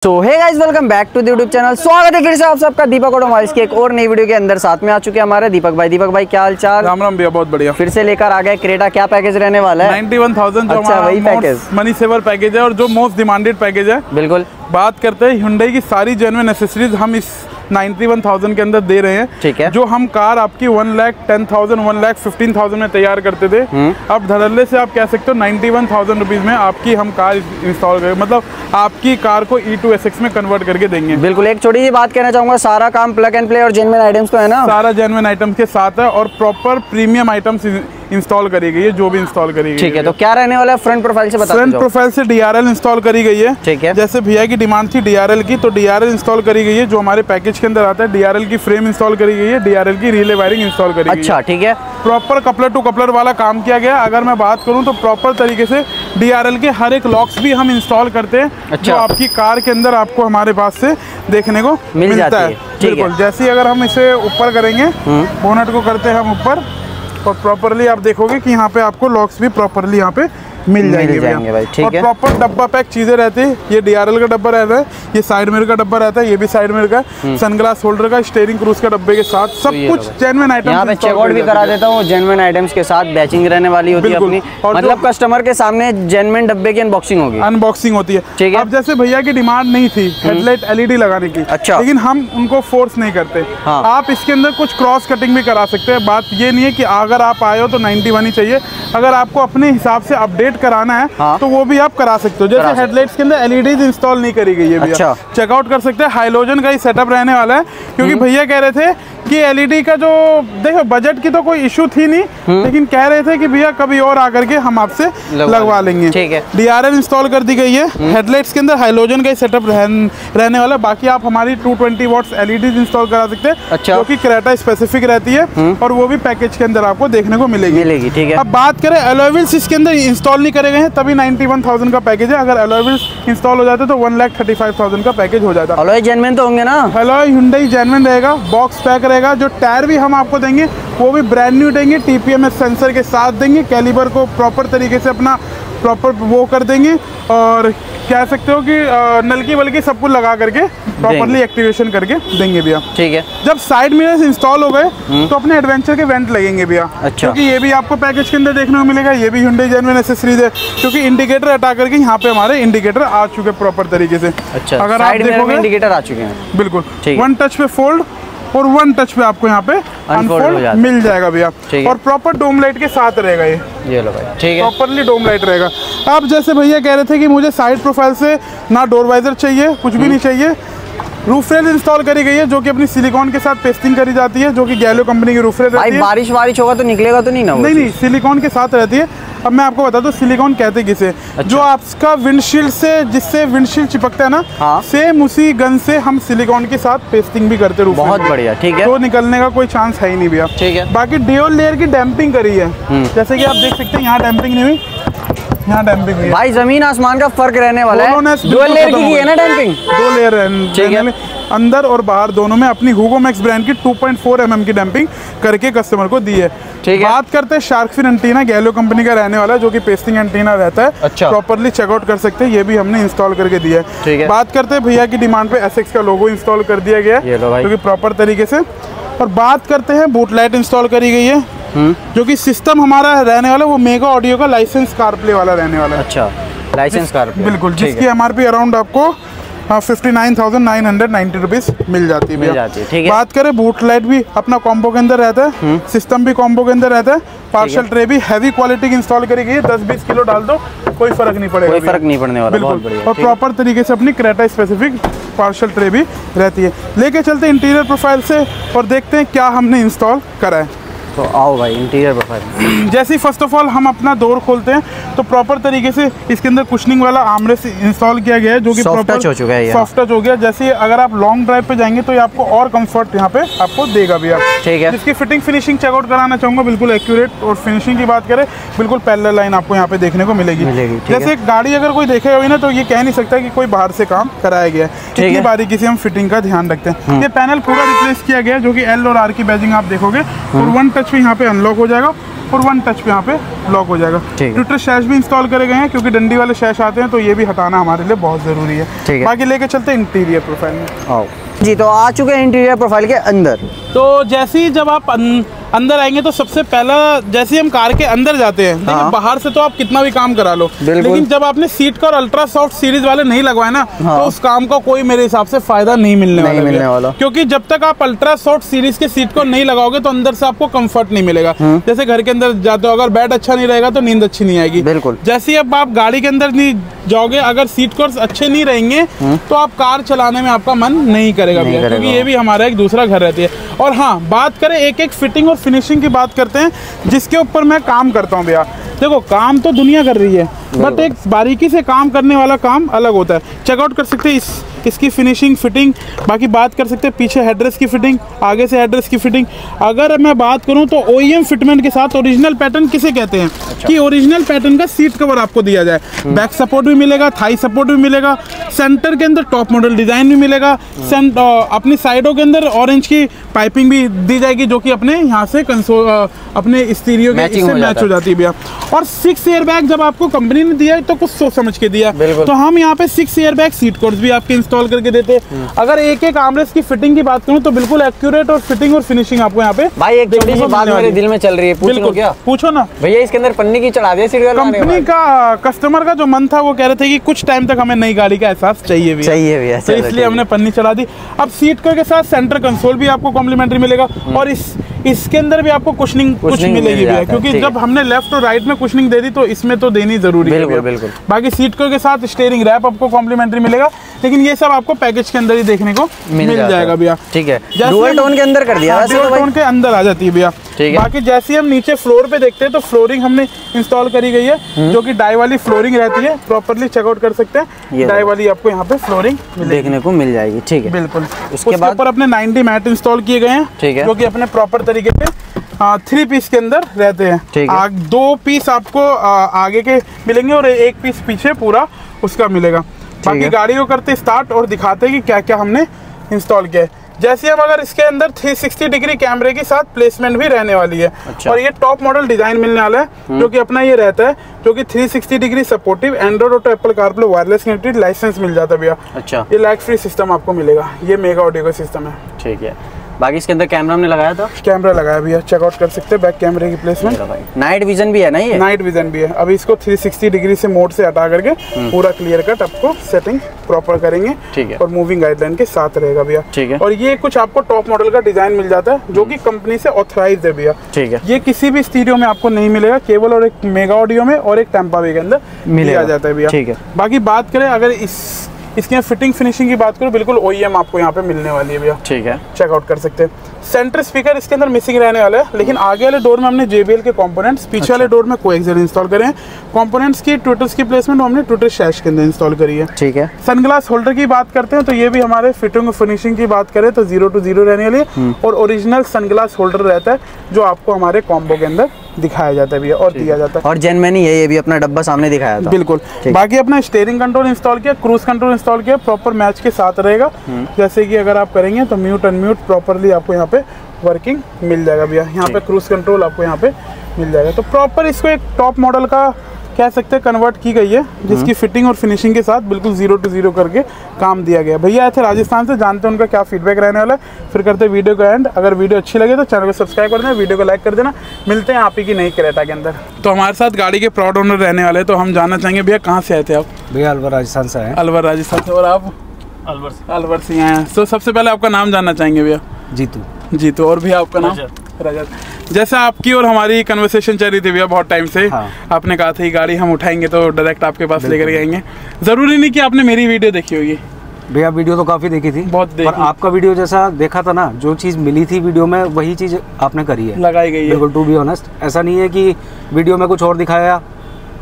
So hey guys, welcome back to the YouTube channel. स्वागत है फिर से आप सबका दीपक ऑटोमोबाइल्स की एक और नई वीडियो के अंदर। साथ में आ चुके हैं हमारे दीपक भाई। दीपक भाई क्या हाल चाल? राम राम भैया, बहुत बढ़िया। फिर से लेकर आ गए क्रेटा। क्या पैकेज रहने वाला है? 91,000 जो वही पैकेज मनी सेवर पैकेज है और जो मोस्ट डिमांडेड पैकेज है। बिल्कुल। बात करते हैं Hyundai की सारी जेन्युइन एक्सेसरीज हम इस 91,000 के अंदर दे रहे हैं। ठीक है। जो हम कार आपकी 1,10,000 1,15,000 में तैयार करते थे, अब धड़ल्ले से आप कह सकते हो 91,000 रुपीज में आपकी हम कार इंस्टॉल करें, मतलब आपकी कार को E2 SX में कन्वर्ट करके देंगे। बिल्कुल। एक छोटी सी बात कहना चाहूंगा, सारा काम प्लग एंड प्ले और जेन्युइन आइटम्स तो है ना? सारा जेन्युइन आइटम्स के साथ है और प्रॉपर प्रीमियम आइटम्स इंस्टॉल करी गई है, जो भी इंस्टॉल करी गई है। ठीक है। तो क्या रहने वाला है फ्रंट प्रोफाइल से बता दो। फ्रंट प्रोफाइल से DRL इंस्टॉल करी गई है। ठीक है। जैसे भैया की डिमांड थी DRL की, तो DRL इंस्टॉल करी गई है जो हमारे पैकेज के अंदर आता है। DRL की फ्रेम इंस्टॉल करी गई है, DRL की रिले वायरिंग इंस्टॉल करी गई है। अच्छा, ठीक है। प्रॉपर कपलर टू कपलर वाला काम किया गया। अगर मैं बात करूं तो प्रॉपर तरीके से DRL के हर एक लॉक्स भी हम इंस्टॉल करते हैं। अच्छा। जो आपकी कार के अंदर आपको हमारे पास से देखने को मिलता है। बिल्कुल। जैसे अगर हम इसे ऊपर करेंगे, बोनट को करते हैं हम ऊपर, और प्रॉपरली आप देखोगे कि यहाँ पे आपको लॉक्स भी प्रॉपरली यहाँ पे मिल जाएंगे भाई। ठीक है। और प्रॉपर डब्बा पैक चीजें रहती है। ये DRL का डब्बा रहता है, ये साइड मिरर का डब्बा रहता है, ये भी साइड मिरर का, सनग्लास होल्डर का, स्टीयरिंग क्रूज का डब्बे के साथ सब कुछ जेन्युइन आइटम्स। यहाँ पे चेकआउट भी करा देता हूँ जेन्युइन आइटम्स के साथ। बैचिंग रहने वाली होती है अपनी, मतलब कस्टमर के सामने जेन्युइन डब्बे की अनबॉक्सिंग होती है। ठीक है। अब जैसे भैया की डिमांड नहीं थी हेडलाइट LED लगाने की, अच्छा, लेकिन हम उनको फोर्स नहीं करते। हाँ। आप इसके अंदर कुछ क्रॉस कटिंग भी करा सकते हैं। बात ये नहीं है कि अगर आप आए हो तो 91 ही चाहिए। अगर आपको अपने हिसाब से अपडेट कराना है, हाँ, तो वो भी आप करा सकते हो। जैसे हेडलाइट्स के अंदर LEDs इंस्टॉल नहीं करी गई है भैया। अच्छा। चेकआउट कर सकते हैं। हाइलोजन का ही सेटअप रहने वाला है, क्योंकि भैया कह रहे थे कि LED का जो, देखो बजट की तो कोई इशू थी नहीं, लेकिन कह रहे थे कि भैया कभी और आकर के हम आपसे लगवा लेंगे। ठीक है। DRL इंस्टॉल कर दी गई है। हेडलाइट्स के अंदर हाइलोजन का ही सेटअप रहने वाला है। बाकी आप हमारी 220 वॉट्स LEDs इंस्टॉल करा सकते हैं। अच्छा। जो कि क्रेटा स्पेसिफिक रहती है, और वो भी पैकेज के अंदर आपको देखने को मिलेगी। ठीक है। अब बात करें अलॉय व्हील्स, इसके अंदर इंस्टॉल नहीं करे गए हैं, तभी 91,000 का पैकेज है। अगर अलॉय व्हील्स इंस्टॉल हो जाते तो 1,35,000 का पैकेज हो जाता। अलॉय जेन्युइन तो होंगे ना? अलॉय Hyundai जेन्युइन रहेगा, बॉक्स पैक रहेगा। जो टायर भी हम आपको देंगे वो भी ब्रांड न्यू देंगे, TPMS सेंसर के साथ देंगे। कैलिबर को प्रॉपर तरीके से अपना प्रॉपर वो कर देंगे, और कह सकते हो कि नलकी बल्कि सब कुछ लगा करके प्रॉपरली एक्टिवेशन करके देंगे भैया। ठीक है। जब साइड मिरर्स इंस्टॉल हो गए तो अपने एडवेंचर के वेंट लगेंगे भैया। अच्छा। क्योंकि ये भी आपको पैकेज के अंदर देखने को मिलेगा। ये भी Hyundai जेन्युइन एक्सेसरीज है, क्योंकि इंडिकेटर हटा करके यहाँ पे हमारे इंडिकेटर आ चुके प्रॉपर तरीके से। अच्छा। अगर आप देखोगे इंडिकेटर आ चुके हैं। बिल्कुल। वन टच पे फोल्ड और वन टच पे आपको यहाँ पे अनफोल्ड मिल जाएगा भैया। और प्रॉपर डोम लाइट के साथ रहेगा ये लो भाई। ठीक है। प्रॉपरली डोम लाइट रहेगा। अब जैसे भैया कह रहे थे कि मुझे साइड प्रोफाइल से ना डोर वाइजर चाहिए, कुछ भी नहीं चाहिए। रूफ रेल इंस्टॉल करी गई है, जो कि अपनी सिलिकॉन के साथ पेस्टिंग करी जाती है, जो कि गैलो कंपनी की रूफ रेल रहती है। बारिश होगा तो निकलेगा तो नहीं ना? नहीं, सिलिकॉन के साथ रहती है। अब मैं आपको बता दूं सिलिकॉन कहते किसे। अच्छा। जो आपका विंडशील्ड से, जिससे विंडशील्ड चिपकता है ना, हाँ, सेम उसी गन से हम सिलिकॉन के साथ पेस्टिंग भी करते हैं। बहुत बढ़िया। ठीक है। तो निकलने का कोई चांस है ही नहीं भैया। ठीक है। बाकी ड्यूल लेयर की डैम्पिंग करी है, जैसे कि आप देख सकते हैं। यहाँ डैम्पिंग नहीं हुई, यहाँ डैम्पिंग हुई। भाई जमीन आसमान का फर्क रहने वाला है। डुअल लेयर की है ना डैम्पिंग? 2 लेयर है, अंदर और बाहर दोनों में। अपनी हुगो मैक्स ब्रांड की 2.4 mm की डैम्पिंग करके कस्टमर को दी है। ठीक है। बात करते हैं शार्क फिन एंटीना, गैलो कंपनी का रहने वाला है, जो कि पेस्टिंग एंटीना रहता है। अच्छा। प्रॉपरली चेकआउट कर सकते हैं, ये भी हमने इंस्टॉल करके दिया है। ठीक है। बात करते हैं भैया की डिमांड पे SX का लोगो इंस्टॉल कर दिया गया है, जो कि प्रॉपर तरीके से। और बात करते हैं बूट लाइट इंस्टॉल करी गई है, जो कि सिस्टम हमारा रहने वाला है वो मेगा ऑडियो का लाइसेंस कारप्ले वाला रहने वाला है। अच्छा, लाइसेंस कारप्ले। बिल्कुल। जिसकी MRP अराउंड आपको 59,990 रुपीज मिल जाती है। ठीक है। बात करें बूट लाइट भी अपना कॉम्बो के अंदर रहता है, सिस्टम भी कॉम्बो के अंदर रहता है। पार्सल ट्रे भी हैवी क्वालिटी की इंस्टॉल करी गई है। 10-20 किलो डाल दो, कोई फर्क नहीं पड़ेगा। कोई फर्क नहीं पड़ने वाला। बहुत बढ़िया। और प्रॉपर तरीके से अपनी क्रेटा स्पेसिफिक पार्सल ट्रे भी रहती है। लेके चलते इंटीरियर प्रोफाइल से और देखते हैं क्या हमने इंस्टॉल करा है। तो आओ भाई इंटीरियर प्रोफाइल। जैसे ही फर्स्ट ऑफ ऑल हम अपना डोर खोलते हैं तो प्रॉपर तरीके से इसके अंदर कुशनिंग वाला आर्मरेस्ट इंस्टॉल किया गया है, जो कि सॉफ्ट टच हो चुका है। सॉफ्ट टच हो गया। जैसे अगर आप लॉन्ग ड्राइव पे जाएंगे तो ये आपको और कंफर्ट यहाँ पे आपको देगा भी। आप ठीक है। इसकी फिटिंग फिनिशिंग चेकआउट कराना चाहूँगा, बिल्कुल एक्यूरेट। और फिनिशिंग की बात करें, बिल्कुल पैरेलल लाइन आपको यहाँ पे देखने को मिलेगी। जैसे गाड़ी अगर कोई देखे हुई ना तो ये कह नहीं सकता कि कोई बाहर से काम कराया गया है। इतनी बारीकी से हम फिटिंग का ध्यान रखते हैं। ये पैनल पूरा रिप्लेस किया गया है, जो कि L और R की बैजिंग आप देखोगे, और वन टच में यहाँ पे अनलॉक हो जाएगा। और 1 टच पे यहाँ पे लॉक हो जाएगा। ट्विटर शैश भी इंस्टॉल करे गए हैं, क्योंकि डंडी वाले शैश आते हैं तो ये भी हटाना हमारे लिए बहुत ज़रूरी है। बाकी लेके चलते हैं इंटीरियर प्रोफाइल में। जी, तो आ चुके हैं इंटीरियर प्रोफाइल के अंदर। तो जैसे ही जब आप अंदर आएंगे तो सबसे पहला, जैसे हम कार के अंदर जाते हैं, देखिए बाहर से तो आप कितना भी काम करा लो, लेकिन जब आपने सीट का और अल्ट्रा सॉफ्ट सीरीज वाले नहीं लगवाए ना, तो उस काम का कोई मेरे हिसाब से फायदा नहीं मिलने वाला। क्योंकि जब तक आप अल्ट्रा सॉफ्ट सीरीज के सीट को नहीं लगाओगे तो अंदर से आपको कंफर्ट नहीं मिलेगा। जैसे घर के अंदर जाते हो, अगर बेड अच्छा नहीं रहेगा तो नींद अच्छी नहीं आएगी। बिल्कुल। जैसे ही अब आप गाड़ी के अंदर नहीं जाओगे, अगर सीट कवर्स अच्छे नहीं रहेंगे तो आप कार चलाने में आपका मन नहीं करेगा, क्योंकि ये भी हमारा एक दूसरा घर रहती है। और हाँ, बात करें एक एक फिटिंग और फिनिशिंग की बात करते हैं, जिसके ऊपर मैं काम करता हूँ भैया। देखो, काम तो दुनिया कर रही है, बट एक बारीकी से काम करने वाला काम अलग होता है। चेकआउट कर सकते हैं इसकी फिनिशिंग, फिटिंग। बाकी बात कर सकते हैं पीछे हेडरेस्ट की फिटिंग, आगे से हेडरेस्ट की फिटिंग। अगर मैं बात करूं तो OEM फिटमेंट के साथ ओरिजिनल पैटर्न किसे कहते हैं, कि ओरिजिनल पैटर्न का सीट कवर आपको दिया जाए, बैक सपोर्ट भी मिलेगा, थाई सपोर्ट भी मिलेगा, सेंटर के अंदर टॉप मॉडल डिजाइन भी मिलेगा, अपनी साइडों के अंदर ऑरेंज की पाइपिंग भी दी जाएगी, जो कि अपने यहाँ से कंसोल अपने स्टीरियो के इससे मैच हो जाती है भैया। और 6 एयर बैग जब आपको कंपनी ने दिया है तो कुछ सोच समझ के दिया, तो हम यहाँ पे 6 एयर बैग सीट कवर्स भी आपके इंस्टॉल करके देते हैं। अगर एक एक आर्मरेस्ट की फिटिंग की बात करूँ तो बिल्कुल एक्यूरेट और फिटिंग और फिनिशिंग आपको यहाँ पे। भाई एक छोटी सी बात मेरे दिल में चल रही है, पूछो क्या? पूछो ना भैया, इसके अंदर पन्नी की चढ़ा दिया सीट कवर। कंपनी का कस्टमर का जो मन था, वो कह रहे थे कि कुछ टाइम तक हमें नई गाड़ी का एहसास चाहिए भी, तो इसलिए हमने पन्नी चढ़ा दी। अब सीट कवर के साथ सेंटर कंसोल भी आपको कॉम्प्लीमेंट्री मिलेगा, और इसके अंदर भी आपको कुशनिंग कुछ मिलेगी भैया, क्योंकि जब हमने लेफ्ट और राइट में कुशनिंग दे दी तो इसमें तो देनी जरूरी है। बिल्कुल। बाकी सीट कवर के साथ स्टीयरिंग रैप आपको कॉम्प्लीमेंट्री मिलेगा, लेकिन ये सब आपको पैकेज के अंदर ही देखने को मिल जाएगा भैया। ठीक है, डुअल टोन के अंदर कर दिया, डुअल टोन के अंदर आ जाती है भैया। बाकी जैसे हम नीचे फ्लोर पे देखते हैं तो फ्लोरिंग हमने इंस्टॉल करी गई है, जो कि डाई वाली फ्लोरिंग रहती है। प्रॉपर्ली चेकआउट कर सकते हैं, डाई वाली आपको यहाँ पे फ्लोरिंग देखने को मिल जाएगी। ठीक है, बिल्कुल। उसके बाद अपने 90 मैट इंस्टॉल किए गए हैं, जो कि अपने प्रॉपर तरीके से 3 पीस के अंदर रहते हैं। 2 पीस आपको आगे के मिलेंगे और 1 पीस पीछे पूरा उसका मिलेगा। बाकी गाड़ी को करते स्टार्ट और दिखाते हैं कि क्या क्या हमने इंस्टॉल किया है। जैसे हम अगर इसके अंदर 360 डिग्री कैमरे के साथ प्लेसमेंट भी रहने वाली है। और ये टॉप मॉडल डिजाइन मिलने वाला है, जो कि अपना ये रहता है, जो कि 360 डिग्री सपोर्टिव एंड्रॉइड और Apple CarPlay wireless connected licence मिल जाता है भैया। अच्छा, ये लैग फ्री सिस्टम आपको मिलेगा, ये मेगा ऑडियो का सिस्टम है। ठीक है। बाकी इसके अंदर कैमरा हमने लगाया था, कैमरा लगाया भैया, चेकआउट कर सकते हैं बैक कैमरे की प्लेसमेंट। नाइट विजन भी है ना, ये नाइट विजन भी है। अभी इसको 360 डिग्री से मोड से हटा करके पूरा क्लियर कट आपको सेटिंग प्रॉपर करेंगे। ठीक है। और मूविंग गाइडलाइन के साथ रहेगा भैया। ठीक है। और ये कुछ आपको टॉप मॉडल का डिजाइन मिल जाता है, जो कि कंपनी से ऑथराइज्ड है भैया। ठीक है। ये किसी भी स्टीरियो में आपको नहीं मिलेगा, केवल और एक मेगा ऑडियो में और एक टेम्पा वे के अंदर मिल जाता है भैया। ठीक है। बाकी बात करें अगर इसके फिटिंग फिनिशिंग की बात करूँ, बिल्कुल OEM आपको यहाँ पे मिलने वाली है भैया। ठीक है, चेकआउट कर सकते हैं। सेंटर स्पीकर इसके अंदर मिसिंग रहने वाला है, लेकिन आगे वाले डोर में हमने JBL के कंपोनेंट्स, पीछे वाले डोर में कोएक्सियल इंस्टॉल करे हैं। कंपोनेंट्स की ट्विटर्स की प्लेसमेंट हमने ट्विटर शैश के अंदर इंस्टॉल करी है। ठीक है। सनग्लास होल्डर की बात करते हैं तो ये भी हमारे फिटिंग और फिनिशिंग की बात करें तो 0 to 0 रहने वाली है, और ओरिजिनल सनग्लास होल्डर रहता है, जो आपको हमारे कॉम्बो के अंदर दिखाया जाता है भैया और दिया जाता है। और जेन्युइन ही है, ये भी अपना डब्बा सामने दिखाया था। बिल्कुल। बाकी अपना स्टीयरिंग कंट्रोल इंस्टॉल किया, क्रूज कंट्रोल इंस्टॉल किया, प्रॉपर मैच के साथ रहेगा। जैसे कि अगर आप करेंगे तो म्यूट अनम्यूट प्रॉपरली आपको यहाँ पे वर्किंग मिल जाएगा भैया। यहाँ पे क्रूज कंट्रोल आपको यहाँ पे मिल जाएगा। तो प्रॉपर इसको एक टॉप मॉडल का कह सकते हैं कन्वर्ट की गई है, जिसकी फिटिंग और फिनिशिंग के साथ बिल्कुल 0 to 0 करके काम दिया गया। भैया आए थे राजस्थान से, जानते हैं उनका क्या फीडबैक रहने वाला है। फिर करते हैं वीडियो को एंड। अगर वीडियो अच्छी लगे तो चैनल को सब्सक्राइब कर देना, वीडियो को लाइक कर देना। मिलते हैं आप ही की नई क्रेटा के अंदर। तो हमारे साथ गाड़ी के प्राउड ओनर रहने वाले, तो हम जानना चाहेंगे भैया कहाँ से आए थे आप? भैया अलवर राजस्थान से आए। अलवर राजस्थान से। और आप? अलवर से आए हैं। तो सबसे पहले आपका नाम जानना चाहेंगे भैया। जीतू। और भैया आपका नाम? रजत। जैसे आपकी और हमारी कन्वर्सेशन चल रही थी भैया बहुत टाइम से। हाँ। आपने कहा था कि गाड़ी हम उठाएंगे तो डायरेक्ट आपके पास लेकर आएंगे। जरूरी नहीं कि आपने मेरी वीडियो देखी होगी भैया, वीडियो तो काफी देखी थी, बहुत देखी। पर आपका वीडियो जैसा देखा था ना, जो चीज मिली थी वीडियो में वही चीज आपने करी है, लगाई गई है। बिल्कुल, टू बी ऑनेस्ट। ऐसा नहीं है कि वीडियो में कुछ और दिखाया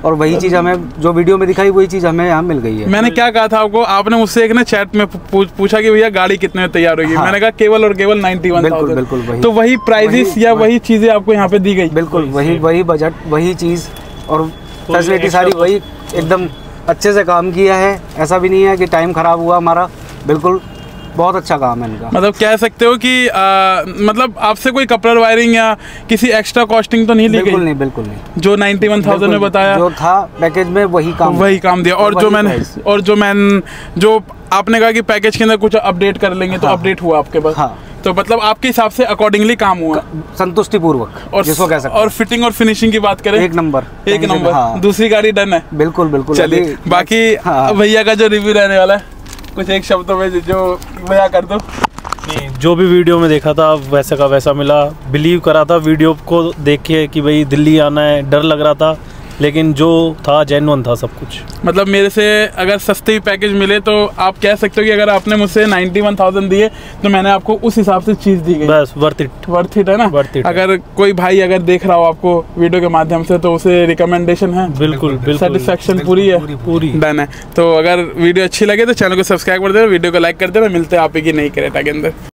और वही चीज हमें, जो वीडियो में दिखाई वही चीज हमें यहाँ मिल गई है। मैंने क्या कहा था आपको, आपने मुझसे एक ना चैट में पूछा कि भैया गाड़ी कितने में तैयार होगी। हाँ। मैंने कहा केवल और केवल 91,000। बिल्कुल वही। तो वही प्राइजेस या वही चीजें आपको यहाँ पे दी गई। बिल्कुल वही बजट, वही चीज और फैसिलिटी सारी वही, एकदम अच्छे से काम किया है। ऐसा भी नहीं है कि टाइम खराब हुआ हमारा, बिल्कुल बहुत अच्छा काम है इनका। मतलब कह सकते हो कि मतलब आपसे कोई कपलर वायरिंग या किसी एक्स्ट्रा कॉस्टिंग तो नहीं ली गई? बिल्कुल नहीं, बिल्कुल नहीं। जो 91,000 में बताया जो था पैकेज में वही काम दिया। और जो आपने कहा कि पैकेज के अंदर कुछ अपडेट कर लेंगे, तो अपडेट हुआ आपके पास? हाँ। तो मतलब आपके हिसाब से अकॉर्डिंगली काम हुआ, संतुष्टि पूर्वक, और जिसको कह सकते हैं। और फिटिंग और फिनिशिंग की बात करें, एक नंबर। हाँ। दूसरी गाड़ी डन है? बिल्कुल बिल्कुल। चलिए, बाकी भैया का जो रिव्यू रहने वाला है, कुछ एक शब्दों में जो भैया कर दो। जो भी वीडियो में देखा था वैसा का वैसा मिला। बिलीव करा था वीडियो को देख के कि भाई दिल्ली आना है, डर लग रहा था, लेकिन जो था जेन्युइन था सब कुछ। मतलब मेरे से अगर सस्ते पैकेज मिले तो आप कह सकते हो कि अगर आपने मुझसे 91,000 दिए तो मैंने आपको उस हिसाब से चीज़ दी गई, बस वर्थ इट है ना? अगर कोई भाई अगर देख रहा हो आपको वीडियो के माध्यम से, तो उसे रिकमेंडेशन है? बिल्कुल। सेटिस्फेक्शन पूरी है? पूरी डन है। तो अगर वीडियो अच्छी लगे तो चैनल को सब्सक्राइब कर देना, वीडियो को लाइक कर देना। मिलते हैं आप ही की नई क्रेटा के अंदर।